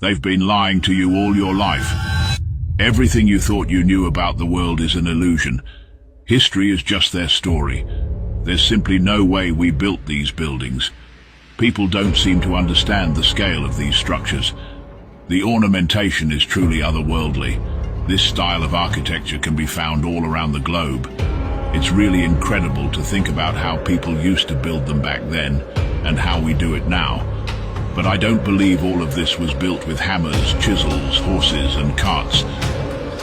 They've been lying to you all your life. Everything you thought you knew about the world is an illusion. History is just their story. There's simply no way we built these buildings. People don't seem to understand the scale of these structures. The ornamentation is truly otherworldly. This style of architecture can be found all around the globe. It's really incredible to think about how people used to build them back then and how we do it now. But I don't believe all of this was built with hammers, chisels, horses and carts.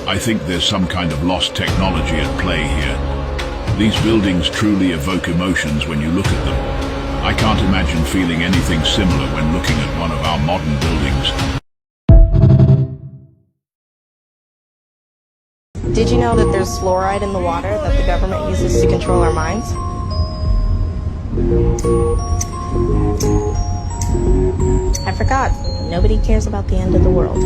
I think there's some kind of lost technology at play here. These buildings truly evoke emotions when you look at them. I can't imagine feeling anything similar when looking at one of our modern buildings. Did you know that there's fluoride in the water that the government uses to control our minds? I forgot. Nobody cares about the end of the world.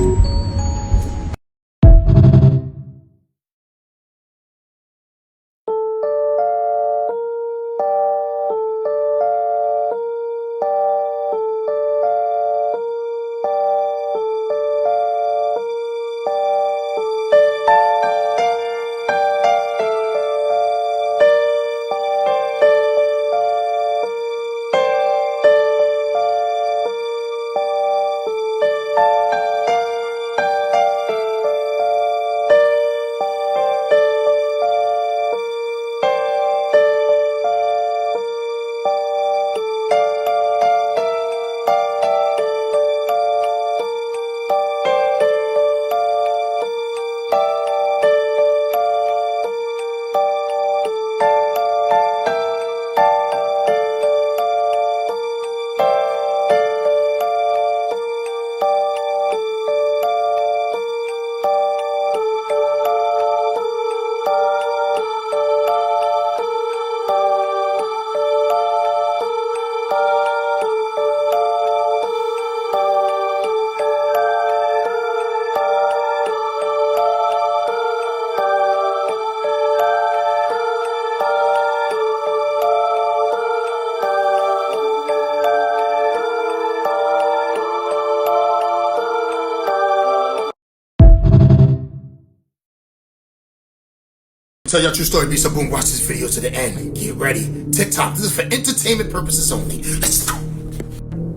Tell y'all true story, be so boom, watch this video to the end. Get ready. TikTok, this is for entertainment purposes only. Let's go.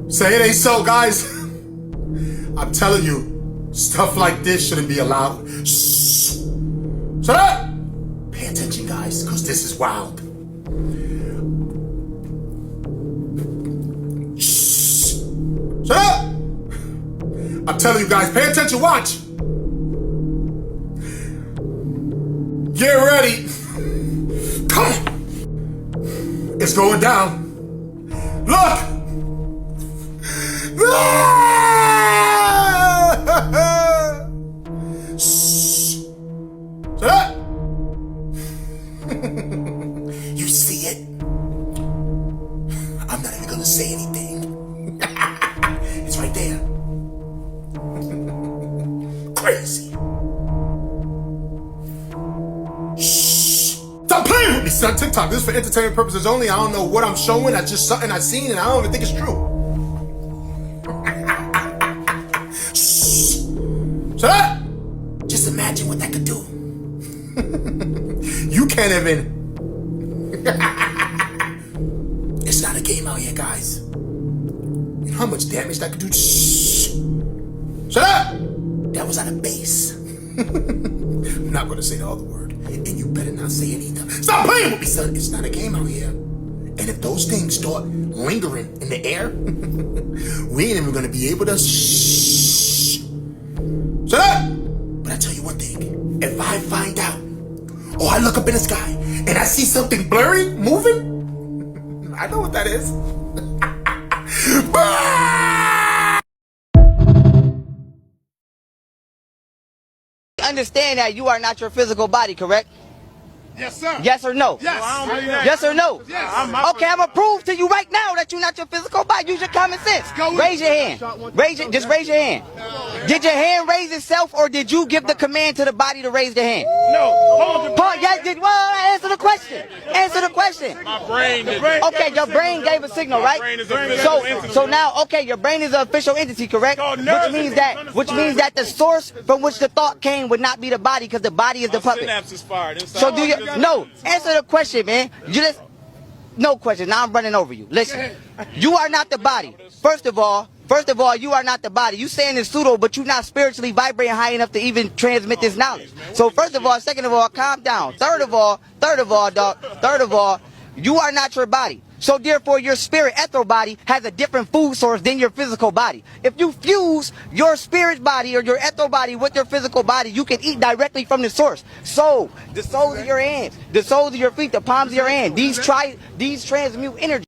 Say it ain't so, guys. I'm telling you, stuff like this shouldn't be allowed. Shh. Shut up! Pay attention, guys, because this is wild. Shh. Shut up! I'm telling you guys, pay attention, watch. Get ready. Come on. It's going down. Look. Shh. Shut up. You see it? I'm not even gonna say anything. It's right there. Crazy. Stop playing with me, son. TikTok, this is for entertainment purposes only. I don't know what I'm showing. That's just something I've seen and I don't even think it's true. Shh. Shut up! Just imagine what that could do. You can't even... It's not a game out here, guys. You know how much damage that could do? Shh. Shut up! That was out of base. I'm not gonna say the other word. And you better not say it either. Stop playing with me, son. It's not a game out here. And if those things start lingering in the air, we ain't even gonna be able to shh. Shut up! But I tell you one thing. If I find out, or I look up in the sky, and I see something blurry moving, I know what that is. Understand that you are not your physical body, correct? Yes, sir. Yes or no? Yes. I don't believe that. Yes or no? Yes. Okay, I'm gonna prove to you right now that you're not your physical body. Use your common sense. Go Raise your in. hand. Just raise your hand. Did your hand raise itself, or did you give the command to the body to raise the hand? No. Paul, well, answer the question. Answer the question. My brain. Okay, your brain gave a signal, right? So now, okay, your brain is an official entity, correct? Which means that the source from which the thought came would not be the body, because the body is the puppet. So do you? No. Answer the question, man. No question. Now I'm running over you. Listen, you are not the body. First of all, you are not the body. You saying it's pseudo, but you're not spiritually vibrating high enough to even transmit this knowledge. So first of all, second of all, calm down. Third of all, you are not your body. So therefore, your spirit ether body has a different food source than your physical body. If you fuse your spirit body or your ether body with your physical body, you can eat directly from the source. So the soles of your hands, the soles of your feet, the palms of your hand, these transmute energy.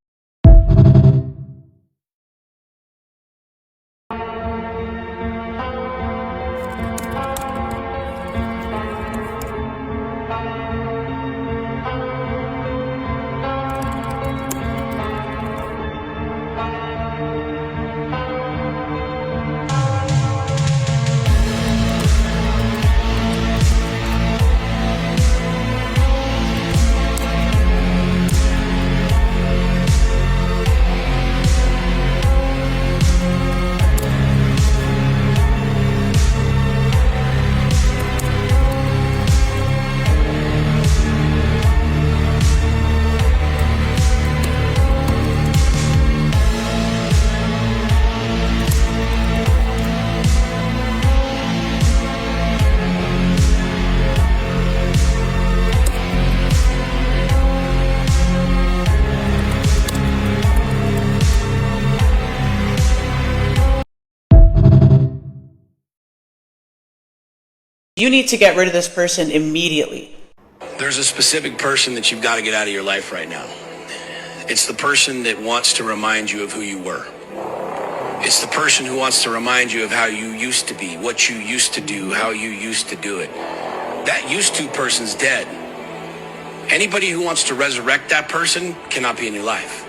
You need to get rid of this person immediately. There's a specific person that you've got to get out of your life right now. It's the person that wants to remind you of who you were. It's the person who wants to remind you of how you used to be, what you used to do, how you used to do it. That used to person's dead. Anybody who wants to resurrect that person cannot be in your life.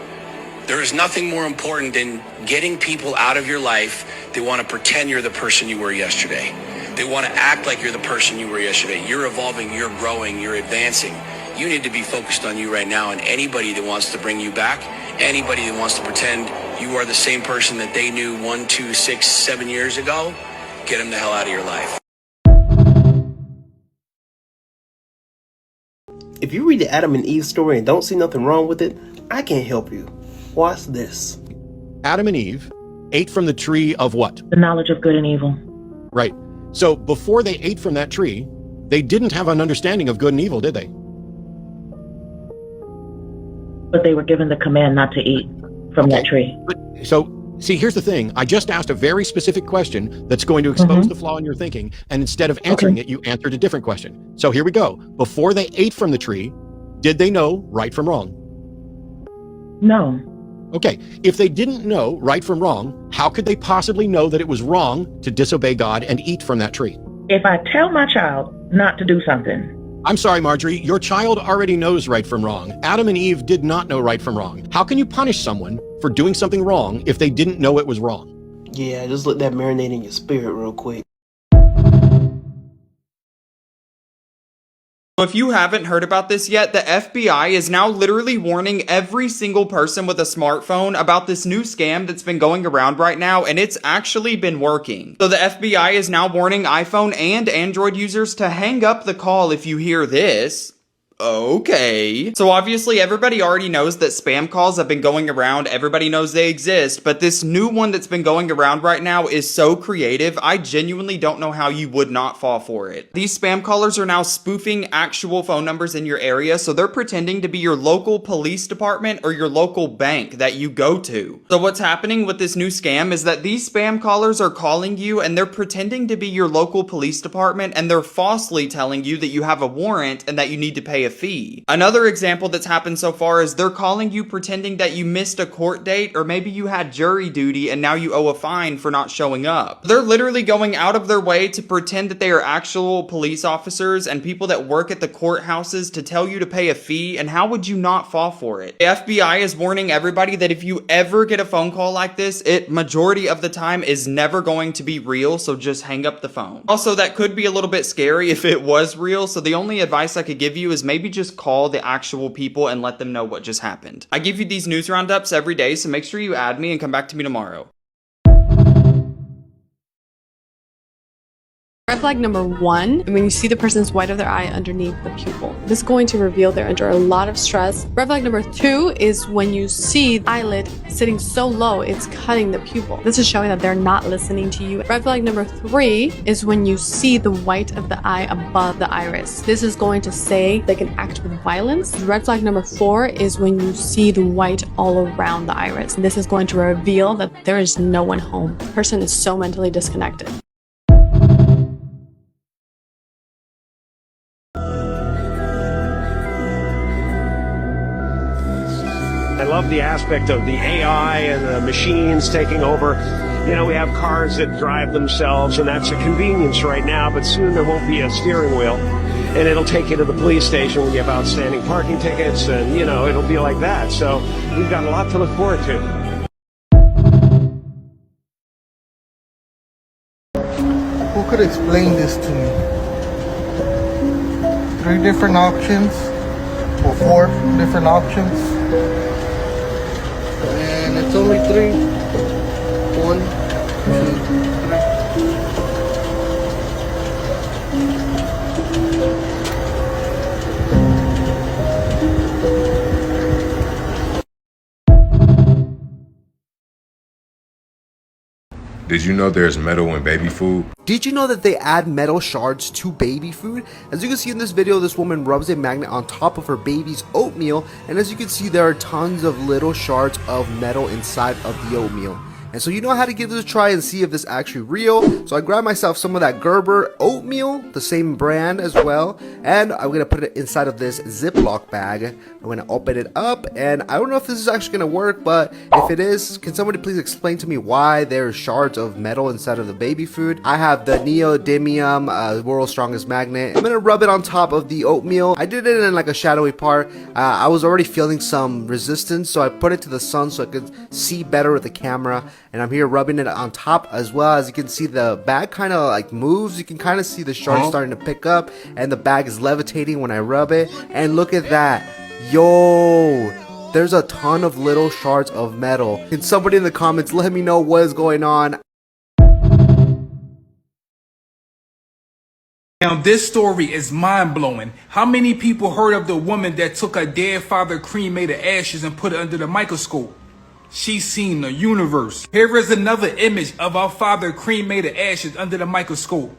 There is nothing more important than getting people out of your life that want to pretend you're the person you were yesterday. They want to act like you're the person you were yesterday. You're evolving, you're growing, you're advancing. You need to be focused on you right now, and anybody that wants to bring you back, anybody that wants to pretend you are the same person that they knew 1, 2, 6, 7 years ago, get them the hell out of your life. If you read the Adam and Eve story and don't see nothing wrong with it, I can't help you. Watch this. Adam and Eve ate from the tree of what? The knowledge of good and evil. Right. So before they ate from that tree, they didn't have an understanding of good and evil, did they? But they were given the command not to eat from that tree. So, see, here's the thing. I just asked a very specific question that's going to expose the flaw in your thinking, and instead of answering it, you answered a different question. So here we go. Before they ate from the tree, did they know right from wrong? No. Okay, if they didn't know right from wrong, how could they possibly know that it was wrong to disobey God and eat from that tree? If I tell my child not to do something. I'm sorry, Marjorie, your child already knows right from wrong. Adam and Eve did not know right from wrong. How can you punish someone for doing something wrong if they didn't know it was wrong? Yeah, just let that marinate in your spirit real quick. If you haven't heard about this yet, the FBI is now literally warning every single person with a smartphone about this new scam that's been going around right now, and it's actually been working. So the FBI is now warning iPhone and Android users to hang up the call if you hear this. Okay. So obviously everybody already knows that spam calls have been going around, everybody knows they exist, but this new one that's been going around right now is so creative, I genuinely don't know how you would not fall for it. These spam callers are now spoofing actual phone numbers in your area, so they're pretending to be your local police department or your local bank that you go to. So what's happening with this new scam is that these spam callers are calling you and they're pretending to be your local police department, and they're falsely telling you that you have a warrant and that you need to pay a fee. Another example that's happened so far is they're calling you pretending that you missed a court date, or maybe you had jury duty and now you owe a fine for not showing up. They're literally going out of their way to pretend that they are actual police officers and people that work at the courthouses to tell you to pay a fee, and how would you not fall for it? The FBI is warning everybody that if you ever get a phone call like this, it majority of the time is never going to be real, so just hang up the phone. Also, that could be a little bit scary if it was real, so the only advice I could give you is maybe just call the actual people and let them know what just happened. I give you these news roundups every day, so make sure you add me and come back to me tomorrow. Red flag number 1, when you see the person's white of their eye underneath the pupil. This is going to reveal they're under a lot of stress. Red flag number 2 is when you see the eyelid sitting so low, it's cutting the pupil. This is showing that they're not listening to you. Red flag number 3 is when you see the white of the eye above the iris. This is going to say they can act with violence. Red flag number 4 is when you see the white all around the iris. This is going to reveal that there is no one home. The person is so mentally disconnected. I love the aspect of the AI and the machines taking over. You know, we have cars that drive themselves, and that's a convenience right now, but soon there won't be a steering wheel, and it'll take you to the police station when you have outstanding parking tickets, and, you know, it'll be like that. So we've got a lot to look forward to. Who could explain this to me? 3 different options, or 4 different options. And it's only 3. 1, 2, 3. Did you know there's metal in baby food? Did you know that they add metal shards to baby food? As you can see in this video, this woman rubs a magnet on top of her baby's oatmeal, and as you can see, there are tons of little shards of metal inside of the oatmeal. And so you know how to give this a try and see if this is actually real. So I grabbed myself some of that Gerber oatmeal, the same brand as well, and I'm gonna put it inside of this Ziploc bag. I'm gonna open it up, and I don't know if this is actually gonna work, but if it is, can somebody please explain to me why there's shards of metal inside of the baby food? I have the neodymium, world's strongest magnet. I'm gonna rub it on top of the oatmeal. I did it in like a shadowy part. I was already feeling some resistance, so I put it to the sun so I could see better with the camera. And I'm here rubbing it on top as well. As you can see, the bag kind of like moves. You can kind of see the shards starting to pick up, and the bag is levitating when I rub it. And look at that. Yo, there's a ton of little shards of metal. Can somebody in the comments let me know what is going on? Now this story is mind-blowing. How many people heard of the woman that took her dead father cremated ashes and put it under the microscope? She's seen the universe. Here is another image of our father cremated ashes under the microscope.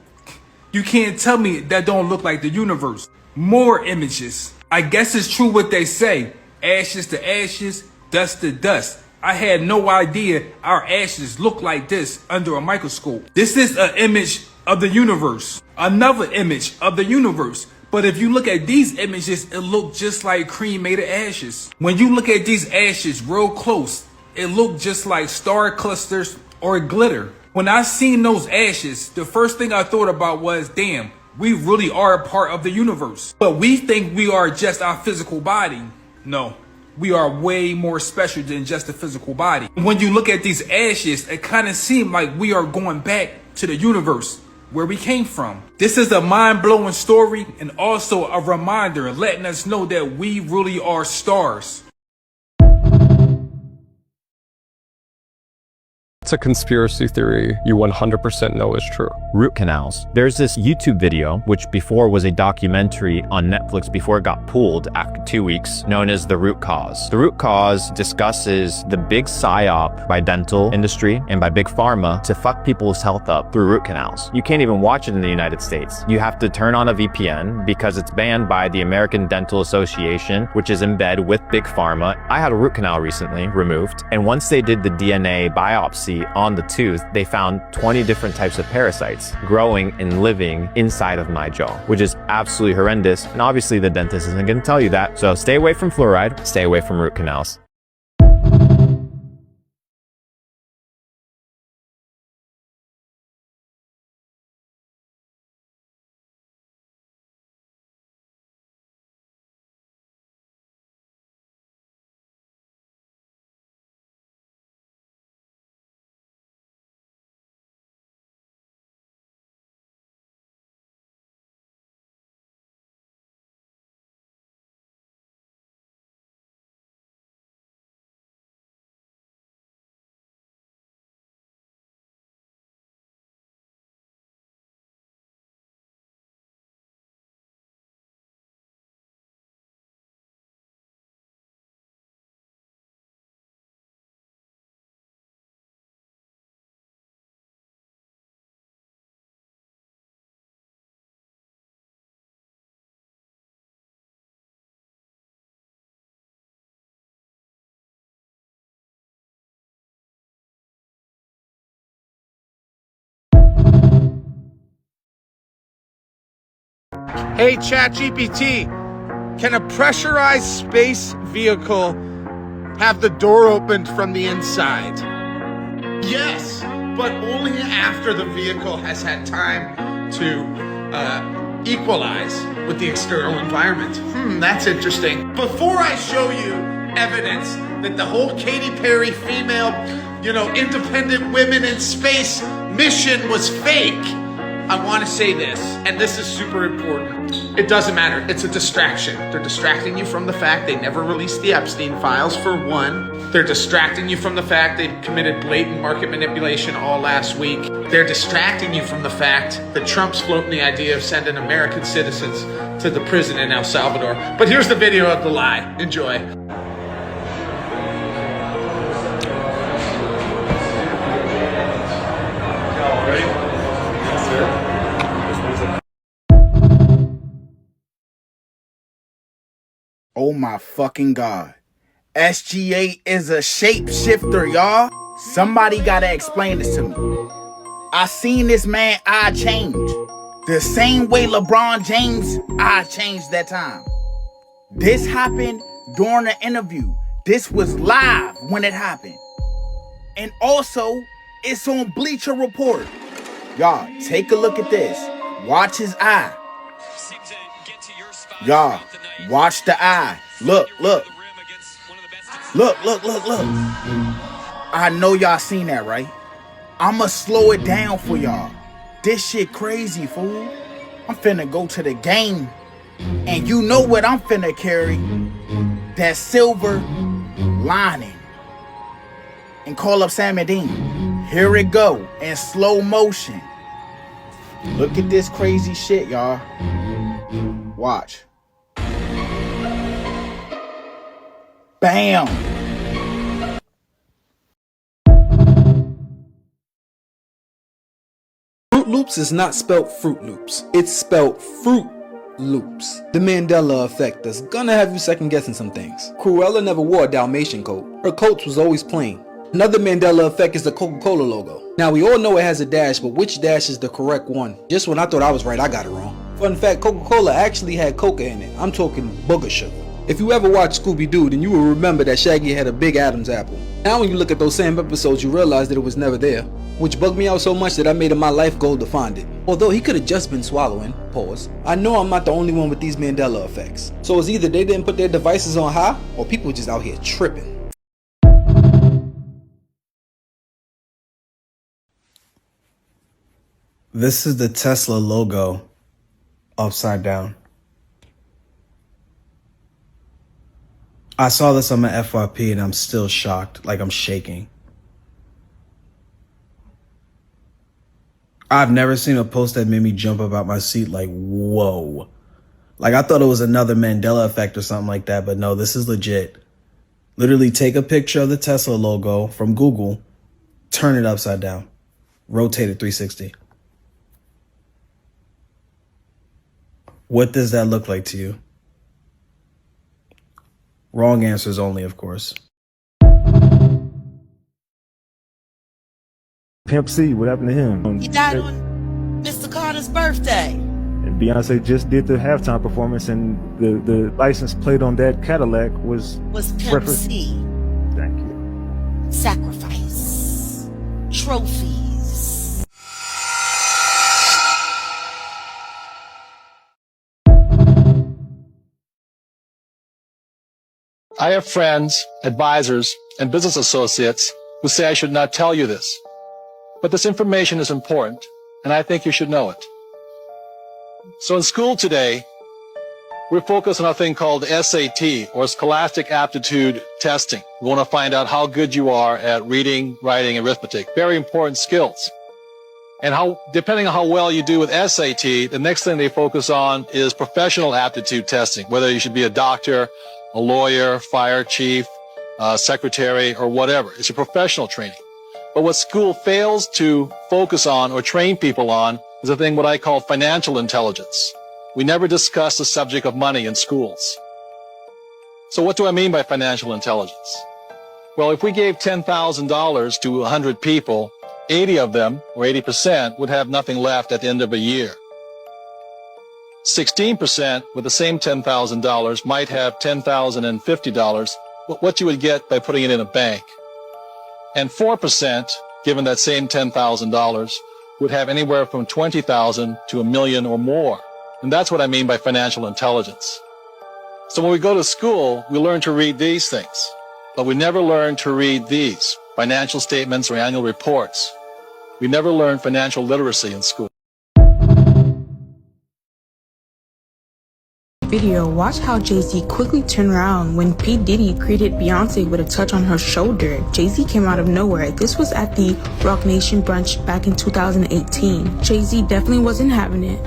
You can't tell me that don't look like the universe. More images. I guess it's true what they say. Ashes to ashes, dust to dust. I had no idea our ashes look like this under a microscope. This is an image of the universe. Another image of the universe. But if you look at these images, it looks just like cremated ashes. When you look at these ashes real close, it looked just like star clusters or glitter. When I seen those ashes, the first thing I thought about was, damn, we really are a part of the universe. But we think we are just our physical body. No, we are way more special than just a physical body. When you look at these ashes, it kind of seems like we are going back to the universe, where we came from. This is a mind-blowing story and also a reminder letting us know that we really are stars. It's a conspiracy theory you 100% know is true. Root canals. There's this YouTube video, which before was a documentary on Netflix before it got pulled after 2 weeks, known as The Root Cause. The Root Cause discusses the big psyop by dental industry and by big pharma to fuck people's health up through root canals. You can't even watch it in the United States. You have to turn on a VPN because it's banned by the American Dental Association, which is in bed with big pharma. I had a root canal recently removed, and once they did the DNA biopsy biopsy on the tooth, they found 20 different types of parasites growing and living inside of my jaw, which is absolutely horrendous. And obviously the dentist isn't going to tell you that. So stay away from fluoride, stay away from root canals. Hey ChatGPT, can a pressurized space vehicle have the door opened from the inside? Yes, but only after the vehicle has had time to equalize with the external environment. That's interesting. Before I show you evidence that the whole Katy Perry female, independent women in space mission was fake, I want to say this, and this is super important. It doesn't matter. It's a distraction. They're distracting you from the fact they never released the Epstein files, for one. They're distracting you from the fact they committed blatant market manipulation all last week. They're distracting you from the fact that Trump's floating the idea of sending American citizens to the prison in El Salvador. But here's the video of the lie. Enjoy. Oh my fucking God. SGA is a shapeshifter, y'all. Somebody gotta explain this to me. I seen this man eye change. The same way LeBron James eye changed that time. This happened during the interview. This was live when it happened. And also, it's on Bleacher Report. Y'all, take a look at this. Watch his eye. Y'all, watch the eye. Look. Look. I know y'all seen that, right? I'ma slow it down for y'all. This shit crazy, fool. I'm finna go to the game. And you know what I'm finna carry? That silver lining. And call up Sam and Dean. Here it go, in slow motion. Look at this crazy shit, y'all. Watch. Bam! Fruit Loops is not spelt Fruit Loops. It's spelt Fruit Loops. The Mandela effect is gonna have you second guessing some things. Cruella never wore a Dalmatian coat. Her coat was always plain. Another Mandela effect is the Coca-Cola logo. Now we all know it has a dash, but which dash is the correct one? Just when I thought I was right, I got it wrong. Fun fact, Coca-Cola actually had coca in it. I'm talking booger sugar. If you ever watched Scooby-Doo, then you will remember that Shaggy had a big Adam's apple. Now when you look at those same episodes, you realize that it was never there, which bugged me out so much that I made it my life goal to find it. Although he could have just been swallowing, pause, I know I'm not the only one with these Mandela effects. So it's either they didn't put their devices on high, or people just out here tripping. This is the Tesla logo upside down. I saw this on my FYP and I'm still shocked, like I'm shaking. I've never seen a post that made me jump up out my seat like, whoa. Like I thought it was another Mandela effect or something like that, but no, this is legit. Literally take a picture of the Tesla logo from Google, turn it upside down, rotate it 360. What does that look like to you? Wrong answers only, of course. Pimp C, what happened to him? He died on Mr. Carter's birthday. And Beyonce just did the halftime performance, and the license plate on that Cadillac was Pimp C. Thank you. Sacrifice. Trophies. I have friends, advisors, and business associates who say I should not tell you this. But this information is important, and I think you should know it. So in school today, we're focused on a thing called SAT, or Scholastic Aptitude Testing. We want to find out how good you are at reading, writing, and arithmetic. Very important skills. And depending on how well you do with SAT, the next thing they focus on is professional aptitude testing, whether you should be a doctor, a lawyer, fire chief, secretary, or whatever. It's a professional training. But what school fails to focus on or train people on is a thing what I call financial intelligence. We never discuss the subject of money in schools. So what do I mean by financial intelligence? Well, if we gave $10,000 to 100 people, 80 of them, or 80%, would have nothing left at the end of a year. 16% with the same $10,000 might have $10,050, what you would get by putting it in a bank. And 4%, given that same $10,000, would have anywhere from $20,000 to $1 million or more. And that's what I mean by financial intelligence. So when we go to school, we learn to read these things, but we never learn to read these, financial statements or annual reports. We never learn financial literacy in school. Video, watch how Jay-Z quickly turned around when P. Diddy greeted Beyonce with a touch on her shoulder. Jay-Z came out of nowhere. This was at the Rock Nation brunch back in 2018. Jay-Z definitely wasn't having it.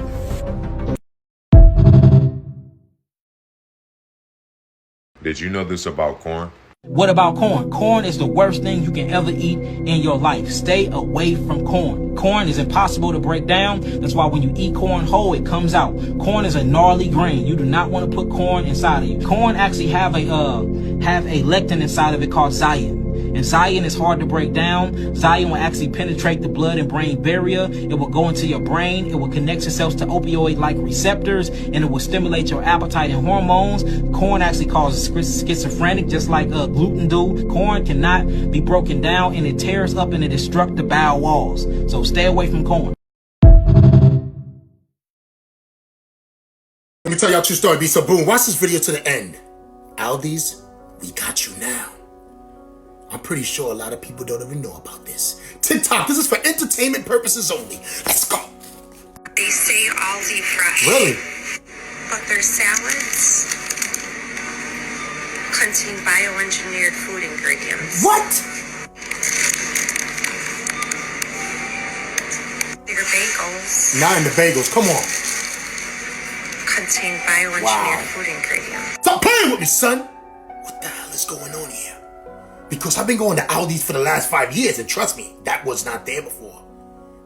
Did you know this about corn? What about corn? Corn is the worst thing you can ever eat in your life. Stay away from corn. Corn is impossible to break down. That's why when you eat corn whole, it comes out. Corn is a gnarly grain. You do not want to put corn inside of you. Corn actually have a lectin inside of it called xion. And xion is hard to break down. Xion will actually penetrate the blood and brain barrier. It will go into your brain. It will connect itself to opioid-like receptors, and it will stimulate your appetite and hormones. Corn actually causes schizophrenic, just like gluten do. Corn cannot be broken down, and it tears up and it destructs the bowel walls. So stay away from corn. Let me tell y'all a true story, B. So boom, watch this video to the end. Aldi's, we got you now. I'm pretty sure a lot of people don't even know about this. TikTok, this is for entertainment purposes only. Let's go. They say Aldi fresh. Really? But their salads contain bioengineered food ingredients. What? Their bagels. Not in the bagels, come on. Contain bioengineered food ingredients. Stop playing with me, son. What the hell is going on here? Because I've been going to Aldi's for the last 5 years, and trust me, that was not there before.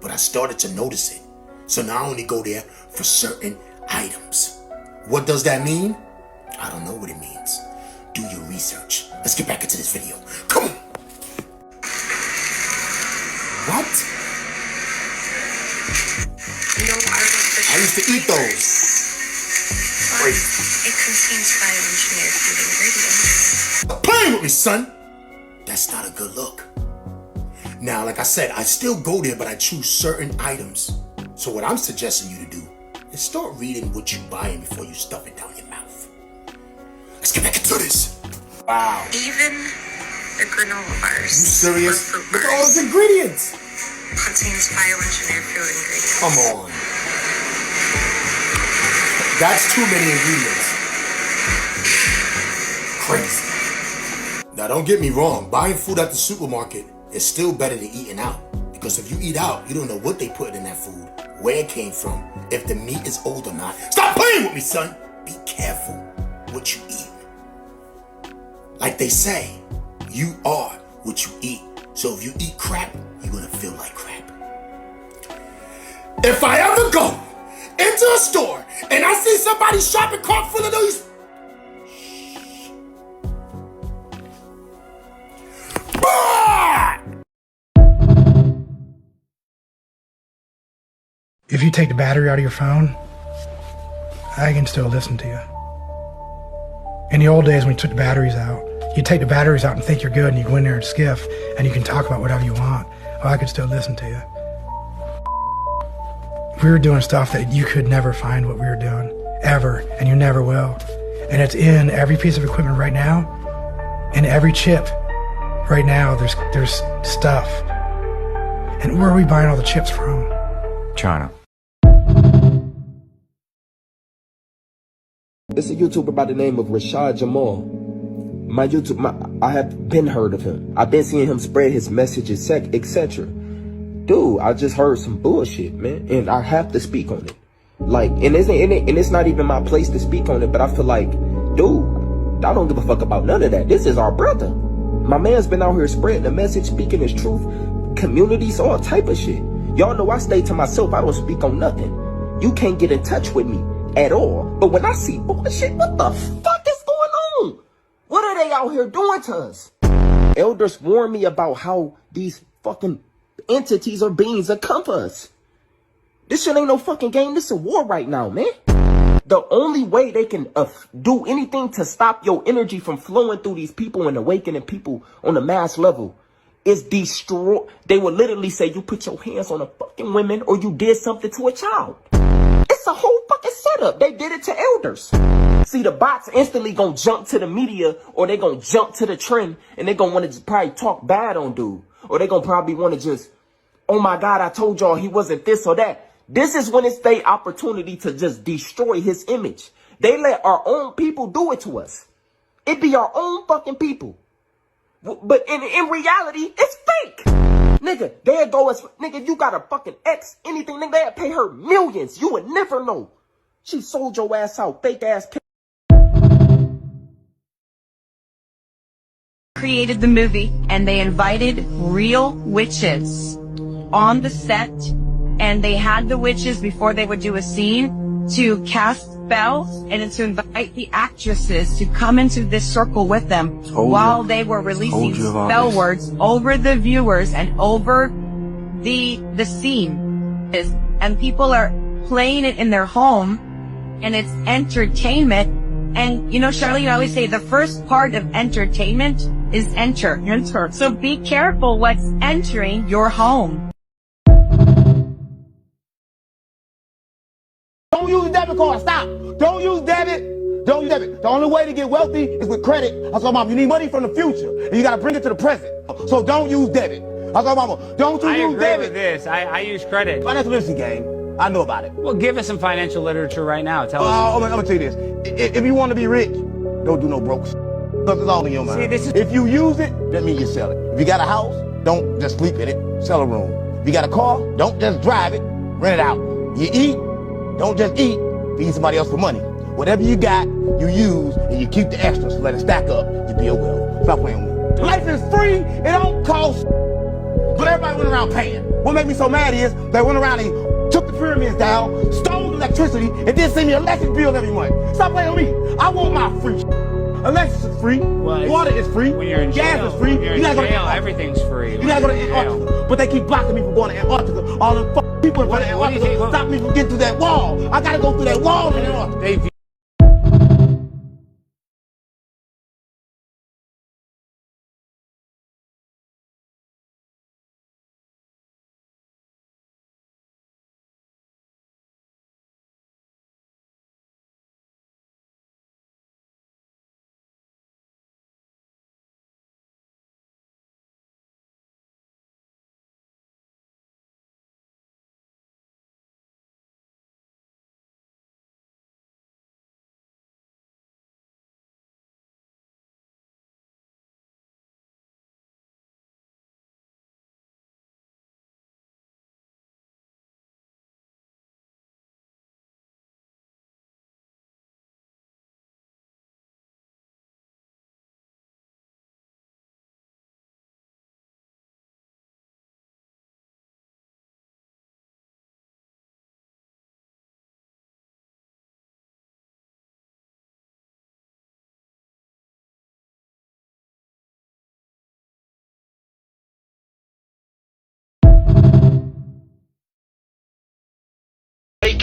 But I started to notice it. So now I only go there for certain items. What does that mean? I don't know what it means. Do your research. Let's get back into this video. Come on. What? No artificial. I used to eat those. Wait. It contains bioengineered food ingredients. Stop playing with me, son. That's not a good look. Now, like I said, I still go there, but I choose certain items. So what I'm suggesting you to do is start reading what you're buying before you stuff it down your mouth. Let's get back into this. Wow. Even the granola bars. You serious? Look at all those ingredients. Contains bioengineered food ingredients. Come on. That's too many ingredients. Crazy. Now don't get me wrong, buying food at the supermarket is still better than eating out. Because if you eat out, you don't know what they put in that food, where it came from, if the meat is old or not. Stop playing with me, son! Be careful what you eat. Like they say, you are what you eat. So if you eat crap, you're gonna feel like crap. If I ever go into a store and I see somebody shopping cart full of those If you take the battery out of your phone, I can still listen to you. In the old days when you took the batteries out, you take the batteries out and think you're good and you go in there and skiff and you can talk about whatever you want. Oh, I could still listen to you. We were doing stuff that you could never find what we were doing, ever, and you never will. And it's in every piece of equipment right now, in every chip. Right now, there's stuff. And where are we buying all the chips from? China. It's a YouTuber by the name of Rashad Jamal. I have been heard of him. I've been seeing him spread his messages, etc. Dude, I just heard some bullshit, man, and I have to speak on it. Like, and it's not even my place to speak on it, but I feel like, dude, I don't give a fuck about none of that. This is our brother. My man's been out here spreading the message, speaking his truth, communities, all type of shit. Y'all know I stay to myself. I don't speak on nothing. You can't get in touch with me at all. But when I see bullshit, what the fuck is going on? What are they out here doing to us? Elders warn me about how these fucking entities or beings that come for us. This shit ain't no fucking game. This is a war right now, man. The only way they can do anything to stop your energy from flowing through these people and awakening people on a mass level is destroy. They will literally say you put your hands on a fucking woman or you did something to a child. It's a whole fucking setup. They did it to elders. See, the bots instantly gonna jump to the media or they gonna jump to the trend and they gonna want to probably talk bad on dude. Or they gonna probably want to just, oh my God, I told y'all he wasn't this or that. This is when it's their opportunity to just destroy his image. They let our own people do it to us. It be our own fucking people. But in reality, it's fake. Nigga, there go as, nigga, you got a fucking ex, anything, nigga, they'd pay her millions. You would never know. She sold your ass out, fake ass. Created the movie and they invited real witches on the set, and they had the witches before they would do a scene to cast spells and to invite the actresses to come into this circle with them while they were releasing spell words over the viewers and over the scene. And people are playing it in their home and it's entertainment. And you know, Charlene, I always say the first part of entertainment is enter. So be careful what's entering your home. Don't use debit card. Stop. Don't use debit. Don't use debit. The only way to get wealthy is with credit. I told Mom, you need money from the future, and you got to bring it to the present. So don't use debit. I told Mama, don't you use debit. I agree with this. I use credit. Financial literacy game. I know about it. Well, give us some financial literature right now. Tell us. I'm going to tell you this. If you want to be rich, don't do no broke. Because it's all in your mind. See, this is... If you use it, that means you sell it. If you got a house, don't just sleep in it. Sell a room. If you got a car, don't just drive it. Rent it out. You eat, don't just eat. Feed somebody else for money. Whatever you got, you use, and you keep the extras. Let it stack up. You build wealth. Stop playing with me. Life is free. It don't cost. But everybody went around paying. What made me so mad is they went around and took the pyramids down, stole electricity, and then send me an electric bill every month. Stop playing with me. I want my free. Electricity is free. Well, water is free. When you're in gas jail, is free. When you're in jail, everything's free. You gotta go to Antarctica. But they keep blocking me from going to Antarctica. All the people in front of Antarctica stop me from getting through that wall. I gotta go through that wall in Antarctica.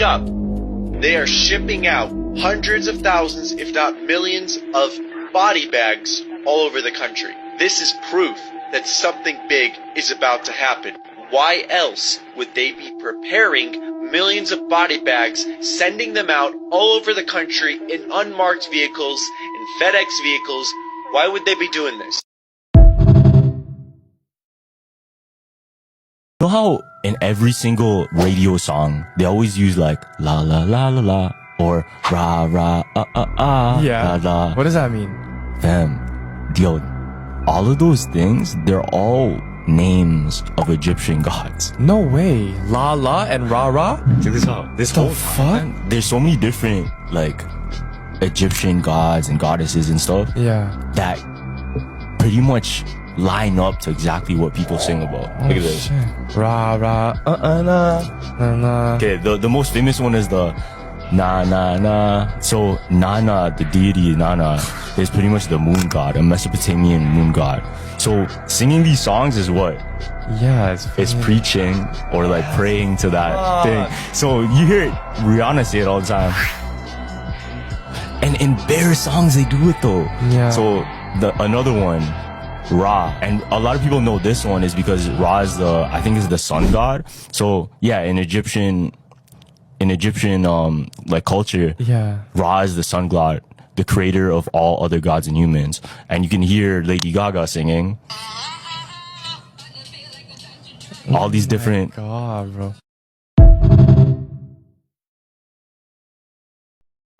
up. They are shipping out hundreds of thousands, if not millions, of body bags all over the country. This is proof that something big is about to happen. Why else would they be preparing millions of body bags, sending them out all over the country in unmarked vehicles, in FedEx vehicles? Why would they be doing this? You know how in every single radio song, they always use like la la la la la or ra ra Yeah. la la. What does that mean? Fam, yo, all of those things, they're all names of Egyptian gods. No way. La la and ra ra? Check this out. This The whole fuck? there's so many different like Egyptian gods and goddesses and stuff. Yeah. That pretty much line up to exactly what people sing about. Look at this. Shit. Ra ra na na na. Okay, the most famous one is the na na na. So Nana, the deity Nana, is pretty much the moon god, a Mesopotamian moon god. So singing these songs is what? Yeah, it's preaching or like praying to that thing. So you hear Rihanna say it all the time. And in bare songs they do it though. Yeah. So another one, Ra, and a lot of people know this one is because Ra is I think is the sun god. So yeah, in Egyptian like culture, Yeah. Ra is the sun god, the creator of all other gods and humans. And you can hear Lady Gaga singing all these different. God, bro.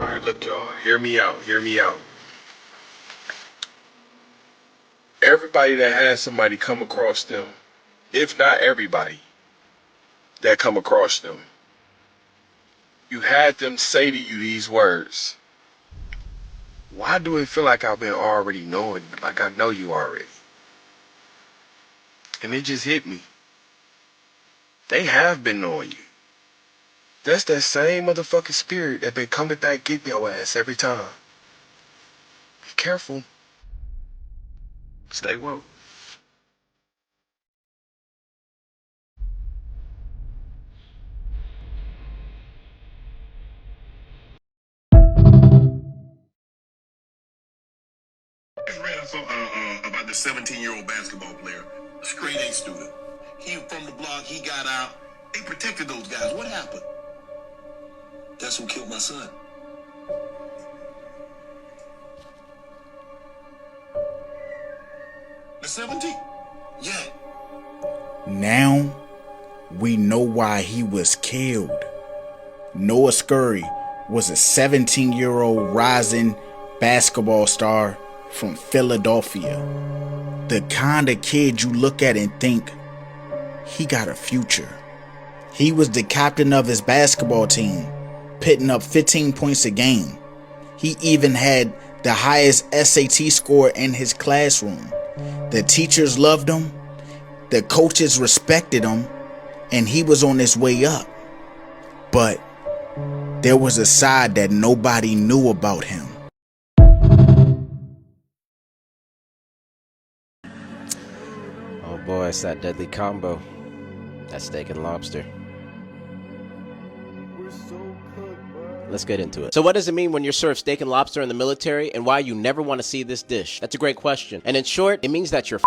Alright, look y'all, hear me out. Everybody that has somebody come across them, if not everybody that come across them, you had them say to you these words. Why do it feel like I've been already knowing, like I know you already? And it just hit me. They have been knowing you. That's that same motherfucking spirit that been coming back get your ass every time. Be careful. Stay woke. About the 17-year-old basketball player, a straight A student. He from the block, he got out. They protected those guys. What happened? That's who killed my son. The 17? Yeah. Now we know why he was killed. Noah Scurry was a 17-year-old rising basketball star from Philadelphia. The kind of kid you look at and think, he got a future. He was the captain of his basketball team, putting up 15 points a game. He even had the highest SAT score in his classroom. The teachers loved him, the coaches respected him, and he was on his way up. But there was a side that nobody knew about him. Oh boy, it's that deadly combo. That steak and lobster. Let's get into it. So what does it mean when you're served steak and lobster in the military, and why you never want to see this dish? That's a great question. And in short, it means that you're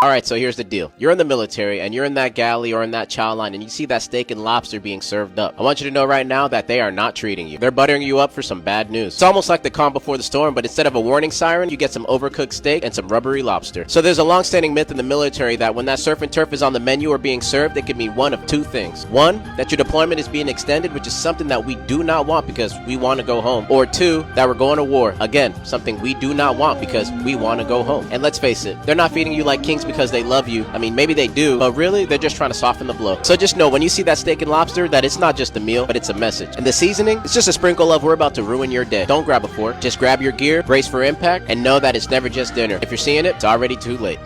Alright, so here's the deal. You're in the military, and you're in that galley or in that chow line, and you see that steak and lobster being served up. I want you to know right now that they are not treating you. They're buttering you up for some bad news. It's almost like the calm before the storm, but instead of a warning siren, you get some overcooked steak and some rubbery lobster. So there's a long-standing myth in the military that when that surf and turf is on the menu or being served, it could mean one of two things. One, that your deployment is being extended, which is something that we do not want because we want to go home. Or two, that we're going to war. Again, something we do not want because we want to go home. And let's face it, they're not feeding you like kings because they love you. I mean, maybe they do, but really, they're just trying to soften the blow. So just know, when you see that steak and lobster, that it's not just a meal, but it's a message. And the seasoning, it's just a sprinkle of we're about to ruin your day. Don't grab a fork. Just grab your gear, brace for impact, and know that it's never just dinner. If you're seeing it, it's already too late.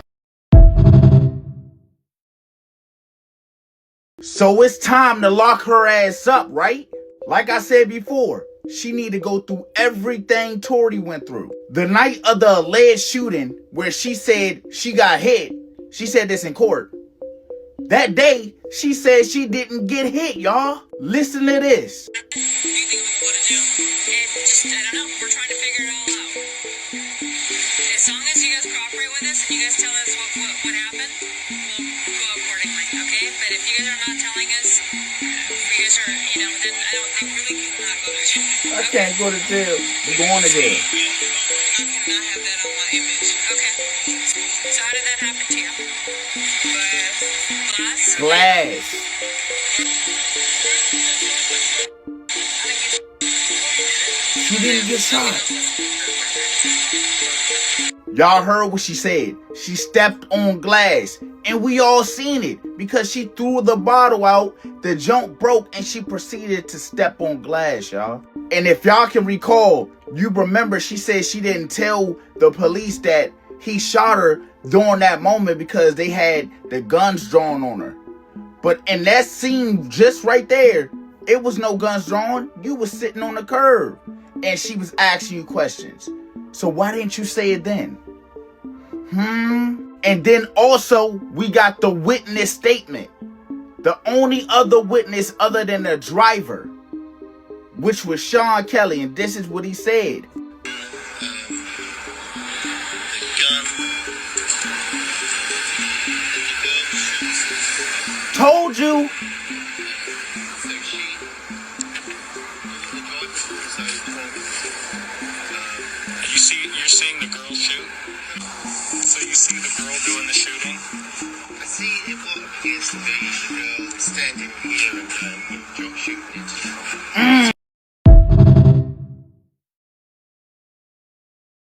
So it's time to lock her ass up, right? Like I said before, she need to go through everything Tori went through. The night of the alleged shooting, where she said she got hit, she said this in court. That day, she said she didn't get hit, y'all. Listen to this. As long as you guys cooperate with us and you guys tell us what happened, we'll go accordingly, okay? But if you guys are not telling us, if you guys are, then I don't think really cannot go to jail. I can't go to jail. We're going to jail. Not have that on my image. Okay. So how did that happen to you? With glass? Glass. She didn't get shot. Y'all heard what she said. She stepped on glass. And we all seen it. Because she threw the bottle out, the junk broke, and she proceeded to step on glass, y'all. And if y'all can recall, you remember she said she didn't tell the police that he shot her during that moment because they had the guns drawn on her. But in that scene just right there, it was no guns drawn. You was sitting on the curb. And she was asking you questions. So why didn't you say it then? And then also, we got the witness statement. The only other witness other than the driver, which was Sean Kelly, and this is what he said. Told you. You're seeing the girl shoot? So you see the girl doing the shooting? I see it what appears to be the girl standing here and drop shooting into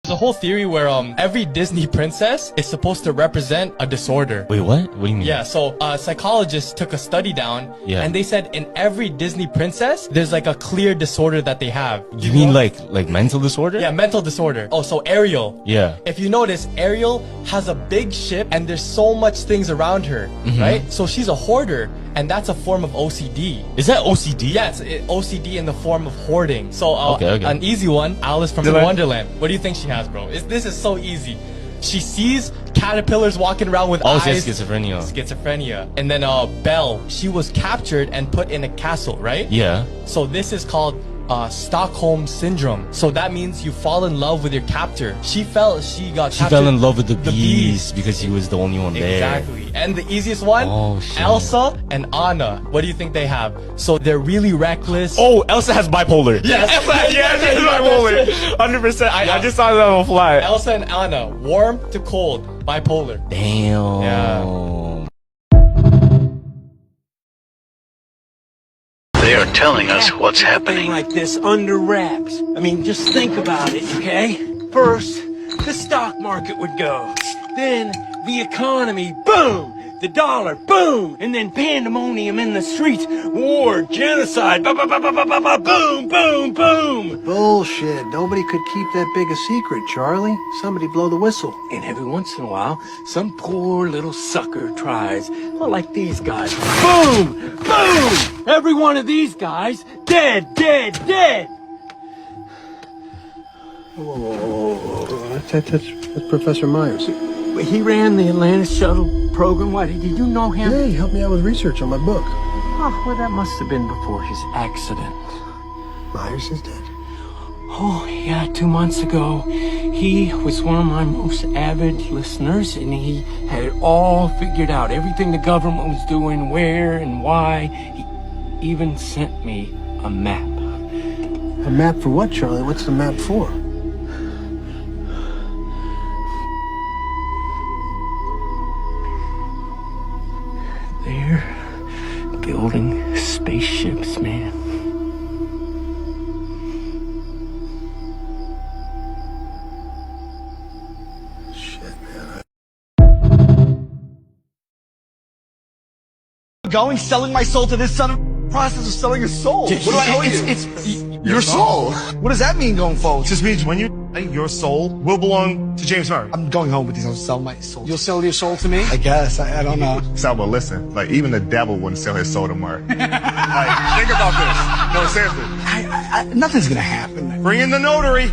There's a whole theory where every Disney princess is supposed to represent a disorder. Wait, what? What do you mean? Yeah, so psychologists took a study down, Yeah. and they said in every Disney princess, there's like a clear disorder that they have. You mean like mental disorder? Yeah, mental disorder. Oh, so Ariel. Yeah. If you notice, Ariel has a big ship and there's so much things around her, right? So she's a hoarder, and that's a form of OCD. Is that OCD? Yeah, it's OCD in the form of hoarding. So Okay. an easy one, Alice from Dylan. Wonderland. What do you think she has, bro? This is so easy. She sees caterpillars walking around with Oh, she eyes. has schizophrenia. Schizophrenia. And then Belle, she was captured and put in a castle, right? Yeah. So this is called Stockholm syndrome. So that means you fall in love with your captor. She fell in love with the bees because he was the only one there. Exactly. And the easiest one, Oh, shit. Elsa and Anna. What do you think they have? So they're really reckless. Oh, Elsa has bipolar. Yes. Yeah, she has bipolar. 100%. I just saw that on the fly. Elsa and Anna, warm to cold, bipolar. Damn. Yeah. They are telling us what's happening. Like this under wraps. I mean, just think about it, okay? First, the stock market would go. Then, the economy, boom! The dollar, boom! And then pandemonium in the streets. War, genocide, boom, boom, boom! Bullshit. Nobody could keep that big a secret, Charlie. Somebody blow the whistle. And every once in a while, some poor little sucker tries. Well, like these guys. Boom! Boom! Every one of these guys, dead, dead, dead! Whoa. That's Professor Myers. He ran the Atlantis shuttle program. Why, did you know him? Yeah, he helped me out with research on my book. Oh, well, that must have been before his accident. Myers is dead. Oh, yeah, 2 months ago. He was one of my most avid listeners, and he had it all figured out. Everything the government was doing, where and why. He even sent me a map. A map for what, Charlie? What's the map for? They're building spaceships, man. Going, selling my soul to this son of process of selling a soul. What do I owe you? It's your soul. What does that mean going forward? Just means when you your soul will belong to James Murray. I'm going home with these. I'll sell my soul. You'll sell your soul to me? I guess. I don't know. So, well, listen, like even the devil wouldn't sell his soul to Murray. Like, think about this. No, seriously. Nothing's gonna happen. Bring in the notary.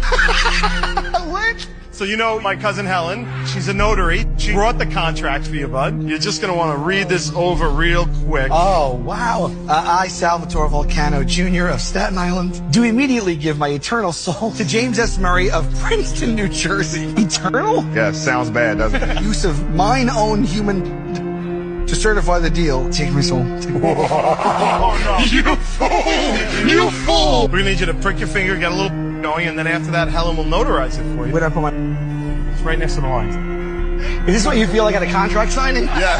What? So you know my cousin Helen, she's a notary. She brought the contract for you, bud. You're just gonna want to read this over real quick. Oh, wow. I, Salvatore Volcano Jr. of Staten Island, do immediately give my eternal soul to James S. Murray of Princeton, New Jersey. Eternal? Yeah, sounds bad, doesn't it? Use of mine own human to certify the deal. Take my soul. Take my soul. Oh, no. You fool! You fool! We're gonna need you to prick your finger, get a little going, and then after that, Helen will notarize it for you. Where'd I put my... It's right next to the lines. Is this what you feel like at a contract signing? Yes.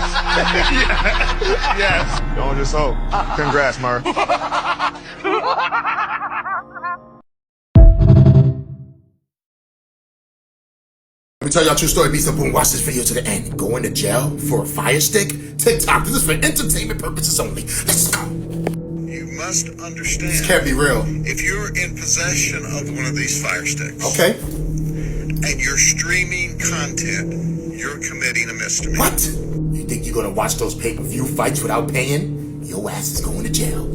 Yes. Don't just hope. Congrats, Murr. Let me tell y'all a true story. Beats up, boom. Watch this video to the end. Going to jail for a fire stick? TikTok. This is for entertainment purposes only. Let's go. You must understand. This can't be real. If you're in possession of one of these fire sticks. Okay. And you're streaming content, you're committing a misdemeanor. What? You think you're gonna watch those pay-per-view fights without paying? Your ass is going to jail.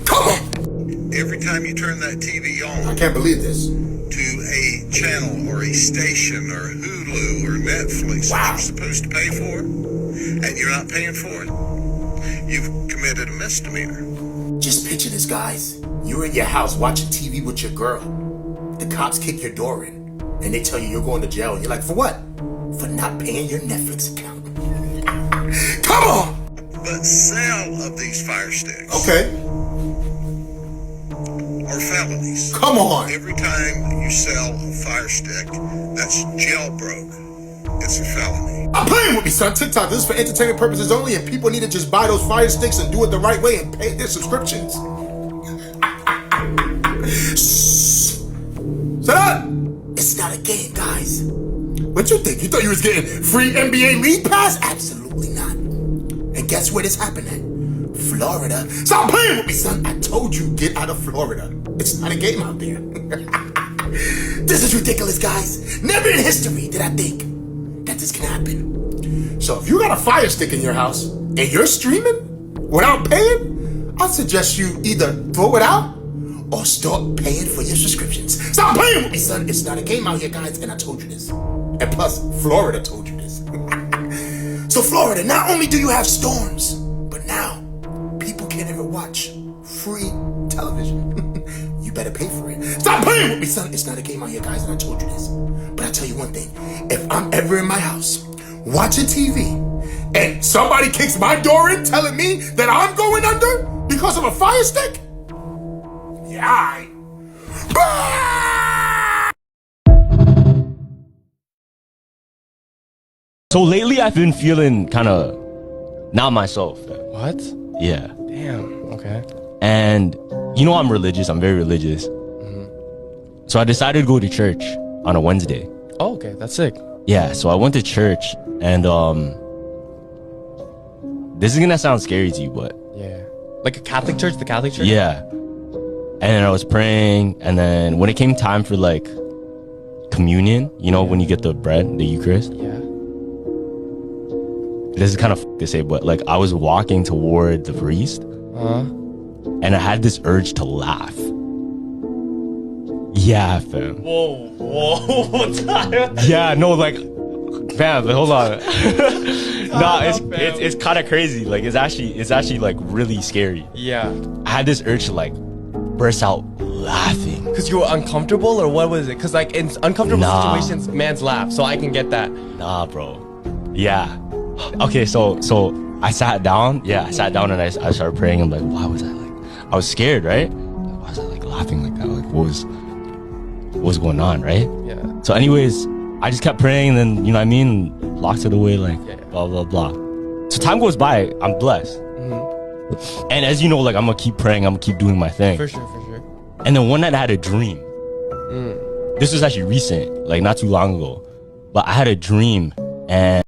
Come on! Every time you turn that TV on. I can't believe this. To a channel or a station or Hulu or Netflix that you're supposed to pay for, and you're not paying for it, you've committed a misdemeanor. Just picture this, guys. You're in your house watching TV with your girl. The cops kick your door in, and they tell you you're going to jail. And you're like, for what? For not paying your Netflix account. Come on! But sale of these fire sticks. Okay. Are felonies. Come on! Every time you sell a fire stick that's jailbroke, it's a felony. I'm playing with me, son. TikTok, this is for entertainment purposes only, and people need to just buy those fire sticks and do it the right way and pay their subscriptions. Shut up! It's not a game, guys. What you think? You thought you was getting free NBA League Pass? Absolutely not. And guess where this happened at? Florida. Stop playing with me, son. I told you, get out of Florida. It's not a game out there. This is ridiculous, guys. Never in history did I think that this can happen. So if you got a fire stick in your house and you're streaming without paying, I suggest you either throw it out or start paying for your subscriptions. Stop playing with me, son. It's not a game out here, guys, and I told you this. And plus, Florida told you this. So Florida, not only do you have storms, but now people can't ever watch free television. You better pay for it. Stop playing with me, son. It's not a game out here, guys, and I told you this. But I tell you one thing. If I'm ever in my house watching TV and somebody kicks my door in telling me that I'm going under because of a fire stick, yeah, So lately I've been feeling kind of not myself. What? Yeah. Damn. Okay. And you know I'm religious. I'm very religious. So I decided to go to church on a Wednesday. Oh, okay. That's sick. Yeah. So I went to church, and this is gonna sound scary to you, but Yeah. Like a Catholic church? The Catholic church? yeah. And then I was praying, and then when it came time for like communion, you know, when you get the bread, the Eucharist. Yeah. This is kind of to say, but like I was walking toward the priest, and I had this urge to laugh. Yeah, fam. Whoa, whoa. Yeah, no, like, fam, but hold on. Nah, it's kind of crazy. Like, it's actually like really scary. Yeah. I had this urge to like burst out laughing. Because you were uncomfortable, or what was it? Because like in uncomfortable Nah. situations, man's laugh. So I can get that. Nah, bro. Yeah. Okay, so I sat down. Yeah, I sat down and I started praying. I'm like, why was I like? I was scared, right? Why was I like laughing like that? Like, what was going on, right? Yeah. So, anyways, I just kept praying, and then you know what I mean, locked it away, like blah blah blah. So time goes by. I'm blessed, and as you know, like I'm gonna keep praying. I'm gonna keep doing my thing. For sure, for sure. And then one night I had a dream. This was actually recent, like not too long ago. But I had a dream, and